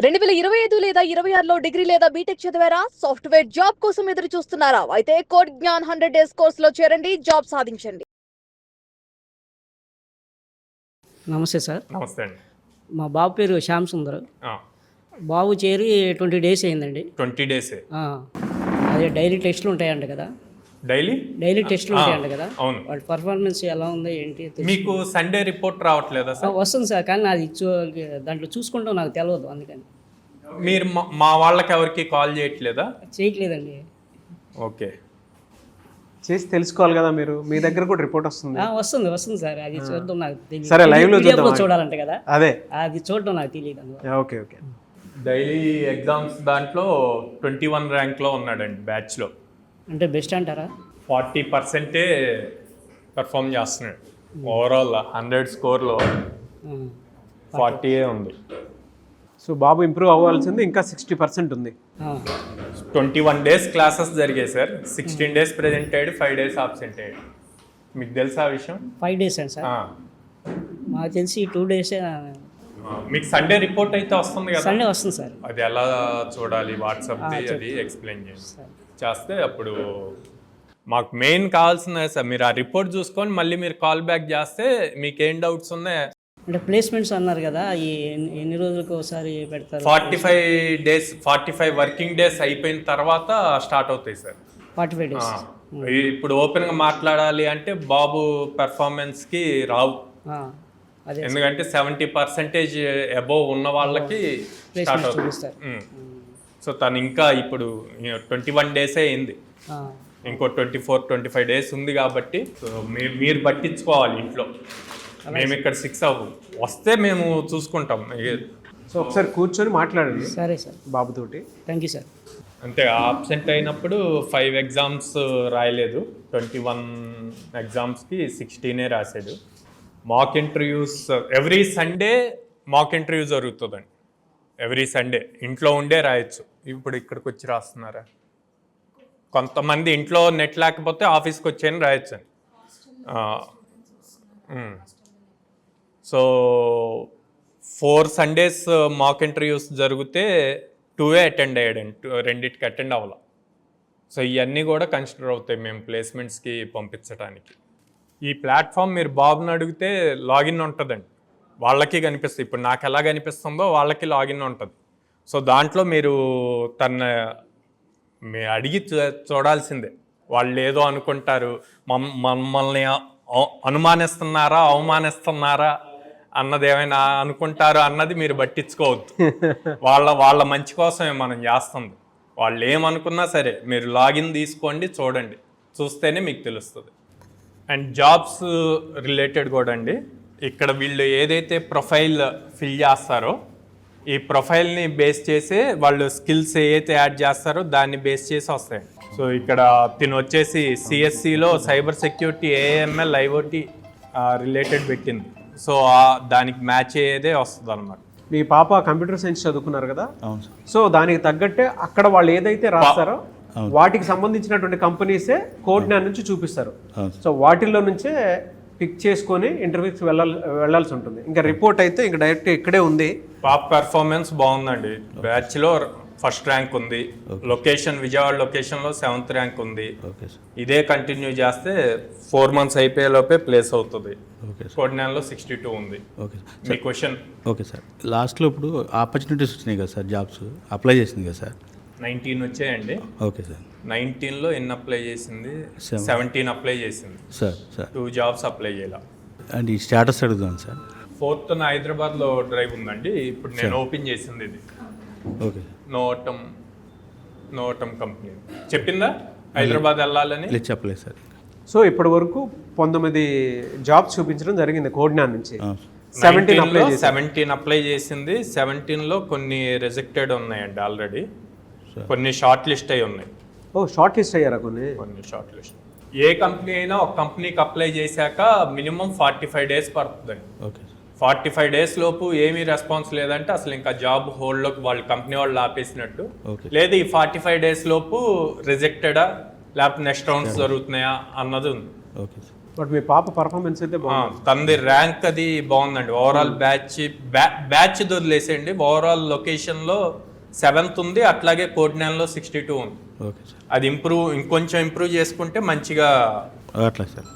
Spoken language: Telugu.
2025 లేదా 26లో డిగ్రీ లేదా బీటెక్ చదివారా? సాఫ్ట్వేర్ జాబ్ కోసం ఎదురు చూస్తున్నారా? అయితే కోడ్ జ్ఞాన్ 100 డేస్ కోర్సులో చేరండి, జాబ్ సాధించండి. నమస్తే సార్. నమస్తే అండి. మా బాబు పేరు శ్యామ్ సుందర్. బాబు చేరి 20 డేస్ అయిందండి. 20 డేసే. అదే డైలీ టెస్ట్లు ఉంటాయంట కదా. డైలీ టెస్ట్లు ఉంటాయంట కదా. అవును. వాళ్ళ పర్ఫార్మెన్స్ ఎలా ఉంది ఏంటి మీకు సండే రిపోర్ట్ రావట్లేదా సార్? వస్తుంది సార్, కానీ అది దాంట్లో చూసుకుంటాం నాకు తెలియదు, అందుకని. మీరు మా వాళ్ళకి ఎవరికి కాల్ చేయట్లేదా? చేయట్లేదండి. ఓకే, చేసి తెలుసుకోవాలి కదా మీరు. మీ దగ్గర కూడా రిపోర్ట్ వస్తుంది. వస్తుంది సార్, అది చూడడం నాకు తెలియదు. సరే, లైవ్ లో చూడాలంట కదా. అదే, అది చూడడం నాకు తెలియదు. ఓకే. డైలీ ఎగ్జామ్స్ దాంట్లో 21 ర్యాంక్లో ఉన్నాడండి బ్యాచ్లో. అంటే బెస్ట్ అంటారా? 40% పెర్ఫామ్ చేస్తున్నాడు. ఓవరాల్ 100 స్కోర్లో 40 ఉంది. సో బాబు ఇంప్రూవ్ అవ్వాల్సింది ఇంకా 60% ఉంది. 21 డేస్ క్లాసెస్ జరిగాయి సార్. 16 డేస్ ప్రెజెంట్ అయ్యాడు, 5 డేస్ ఆబ్సెంట్ అయ్యాడు. మీకు తెలుసా ఆ విషయం? 5 డేస్ అండి సార్. మాకు తెలిసి 2 డేసే. మీకు సండే రిపోర్ట్ అయితే వస్తుంది కదా? సండే వస్తుంది సార్. అది ఎలా చూడాలి? వాట్సాప్ అది ఎక్స్ప్లెయిన్ చేస్తే అప్పుడు మాకు మెయిన్ కావాల్సిన సార్, మీరు ఆ రిపోర్ట్ చూసుకొని మళ్ళీ మీరు కాల్ బ్యాక్ చేస్తే మీకు ఏం డౌట్స్ ఉన్నాయి. అంటే ప్లేస్మెంట్స్ అన్నారు కదా, ఎన్ని రోజులకు ఒకసారి పెడతారు? 45 డేస్, 45 వర్కింగ్ డేస్ అయిపోయిన తర్వాత స్టార్ట్ అవుతాయి సార్. 45 డేస్. ఇప్పుడు ఓపెన్గా మాట్లాడాలి అంటే బాబు పెర్ఫార్మెన్స్కి రావు. ఎందుకంటే 70% అబోవ్ ఉన్న వాళ్ళకి స్టార్ట్ అవుతుంది. సో తను ఇంకా ఇప్పుడు 21 డేసే అయింది, ఇంకో 24-25 డేస్ ఉంది కాబట్టి మీరు పట్టించుకోవాలి ఇంట్లో. మేము ఇక్కడ 6 వస్తే మేము చూసుకుంటాం. సో ఒకసారి కూర్చొని మాట్లాడండి. సరే సార్, బాబుతోటి. Thank you sir. అంతే, ఆబ్సెంట్ అయినప్పుడు 5 ఎగ్జామ్స్ రాయలేదు, 21 ఎగ్జామ్స్కి 16 రాశాడు. Mock interviews every Sunday mock interview జరుగుతుందండి. ఎవ్రీ సండే ఇంట్లో ఉండే రాయొచ్చు. ఇప్పుడు ఇక్కడికి వచ్చి రాస్తున్నారా? కొంతమంది ఇంట్లో నెట్ లేకపోతే ఆఫీస్కి వచ్చేని రాయొచ్చు అండి. సో 4 సండేస్ మాక్ ఇంటర్వ్యూస్ జరిగితే 2 అటెండ్ అయ్యాడండి, 2కి అటెండ్ అవ్వాల. సో ఇవన్నీ కూడా కన్సిడర్ అవుతాయి మేము ప్లేస్మెంట్స్కి పంపించడానికి. ఈ ప్లాట్ఫామ్ మీరు బాబుని అడిగితే లాగిన్ ఉంటుందండి, వాళ్ళకి కనిపిస్తుంది. ఇప్పుడు నాకు ఎలా కనిపిస్తుందో వాళ్ళకి లాగిన్ ఉంటుంది. సో దాంట్లో మీరు మీరు అడిగి చూడాల్సిందే. వాళ్ళు ఏదో అనుకుంటారు, మమ్మల్ని అనుమానిస్తున్నారా అవమానిస్తున్నారా అన్నది ఏమైనా అనుకుంటారు అన్నది మీరు పట్టించుకోవద్దు. వాళ్ళ మంచి కోసమే మనం చేస్తుంది. వాళ్ళు ఏమనుకున్నా సరే మీరు లాగిన్ తీసుకోండి, చూడండి, చూస్తేనే మీకు తెలుస్తుంది. అండ్ జాబ్స్ రిలేటెడ్ కూడా అండి, ఇక్కడ వీళ్ళు ఏదైతే ప్రొఫైల్ ఫిల్ చేస్తారో ఈ ప్రొఫైల్ని బేస్ చేసే వాళ్ళు స్కిల్స్ ఏదైతే యాడ్ చేస్తారో దాన్ని బేస్ చేసి వస్తాయి. సో ఇక్కడ తిను వచ్చేసి సిఎస్సిలో cyber security, AML, IOT related పెట్టింది. సో దానికి మ్యాచ్ అయ్యేదే వస్తుంది అనమాట. మీ పాప కంప్యూటర్ సైన్స్ చదువుకున్నారు కదా, సో దానికి తగ్గట్టే అక్కడ వాళ్ళు ఏదైతే రాస్తారో వాటికి సంబంధించినటువంటి కంపెనీసే కోడ్ జ్ఞాన్ నుంచి చూపిస్తారు. సో వాటిల్లో నుంచే పిక్ చేసుకొని ఇంటర్వ్యూకి వెళ్ళాల్సి ఉంటుంది. ఇంకా రిపోర్ట్ అయితే ఇంకా డైరెక్ట్ ఇక్కడే ఉంది. పాప పెర్ఫార్మెన్స్ బాగుందండి. బ్యాచ్లో ఫస్ట్ ర్యాంక్ ఉంది. లొకేషన్ విజయవాడ లొకేషన్లో 7th ర్యాంక్ ఉంది. ఇదే కంటిన్యూ చేస్తే 4 మంత్స్ అయిపోయే లోపే ప్లేస్ అవుతుంది. కోడ్ జ్ఞాన్లో 62 ఉంది. మీ క్వశ్చన్. ఓకే సార్, లాస్ట్లో ఇప్పుడు ఆపర్చునిటీస్ వచ్చినాయి కదా సార్, జాబ్స్ అప్లై చేసింది కదా సార్? 19 వచ్చాయండి. Okay sir. 19లో ఎన్ని అప్లై చేసింది? 17 అప్లై చేసింది సార్. 2 జాబ్స్ అప్లై చేయాల. అండ్ ఈ స్టేటస్ అడుగుదాం సార్. 4th హైదరాబాద్లో డ్రైవ్ ఉందండి. ఇప్పుడు నేను ఓపెన్ చేసింది ఇది. ఓకే. నోటం కంపెనీ చెప్పిందా హైదరాబాద్ వెళ్ళాలని? చెప్పలేదు సార్. సో ఇప్పటి వరకు 19 జాబ్స్ చూపించడం జరిగింది కోడ్ జ్ఞాన్ నుంచి. 17 అప్లై చేసింది. 17లో కొన్ని రిజెక్టెడ్ ఉన్నాయండి ఆల్రెడీ, కొన్ని షార్ట్ లిస్ట్ అయి ఉన్నాయి. షార్ట్ లిస్ట్ అయ్యారా? కొన్ని షార్ట్ లిస్ట్. ఏ కంపెనీ అయినా ఒక కంపెనీకి అప్లై చేశాక మినిమం 45 డేస్ పడుతుందండి. ఓకే. 45 డేస్ లోపు ఏమీ రెస్పాన్స్ లేదంటే అసలు ఇంకా జాబ్ హోల్డ్లోకి వాళ్ళు కంపెనీ వాళ్ళు ఆపేసినట్టు. లేదు ఈ 45 డేస్ లోపు రిజెక్టెడా లేకపోతే నెక్స్ట్ రౌండ్స్ జరుగుతున్నాయా అన్నది ఉంది. ఓకే. బట్ మీ పాప పర్ఫార్మెన్స్ అయితే బాగుంది. తనది ర్యాంక్ అది బాగుందండి. ఓవరాల్ బ్యాచ్ వదిలేసేయండి, ఓవరాల్ లొకేషన్లో 7th ఉంది, అట్లాగే కోడ్నాన్లో 62 ఉంది. ఓకే సార్, అది ఇంకొంచెం ఇంప్రూవ్ చేసుకుంటే మంచిగా అట్లా సార్.